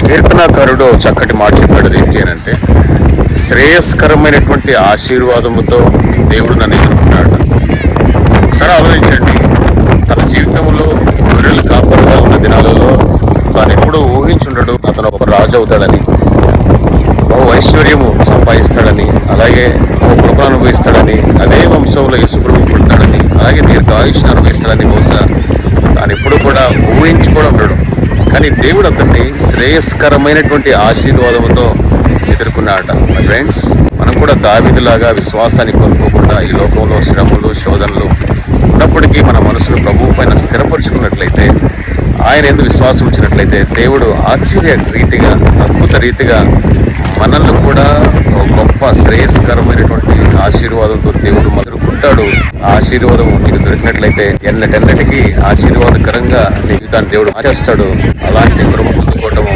కీర్తనాకారుడు చక్కటి మాట చెప్పాడు. ఏంటి అని అంటే, శ్రేయస్కరమైనటువంటి ఆశీర్వాదముతో దేవుడు నన్ను ఎదుర్కొన్నాడు. ఒకసారి ఆలోచించండి, తన జీవితంలో గొర్రెలు కాపరుగా ఉన్న దినాలలో తాను ఎప్పుడూ ఊహించుండడు అతను ఒక రాజు అవుతాడని, బహు ఐశ్వర్యము సంపాదిస్తాడని, అలాగే బహు కృపను అనుభవిస్తాడని, అదే వంశంలో యేసుప్రభు పుడతాడని, అలాగే దీర్ఘాయుష్ను అనుభవిస్తాడని బహుశా తాను ఎప్పుడు కూడా ఊహించుకోవడం ఉండడు. కానీ దేవుడు అతన్ని శ్రేయస్కరమైనటువంటి ఆశీర్వాదముతో ఎదుర్కొన్నాడట. మై ఫ్రెండ్స్, మనం కూడా దావీదులాగా విశ్వాసాన్ని కోల్పోకుండా ఈ లోకంలో శ్రమలు శోధనలు ఉన్నప్పటికీ మన మనసును ప్రభువు పైన స్థిరపరుచుకున్నట్లయితే, ఆయన యందు విశ్వాసం ఉంచినట్లయితే, దేవుడు ఆశ్చర్య రీతిగా, అద్భుత రీతిగా మనల్ని కూడా గొప్ప శ్రేయస్కరమైనటువంటి ఆశీర్వాదంతో దేవుడు మొదలుకుంటాడు. ఆ ఆశీర్వాదం నీకు దొరికినట్లయితే ఎన్నటెన్నటికీ ఆశీర్వాదకరంగా నీ జీవితాన్ని దేవుడు మార్చేస్తాడు. అలాంటి కృప పొందుకోవటము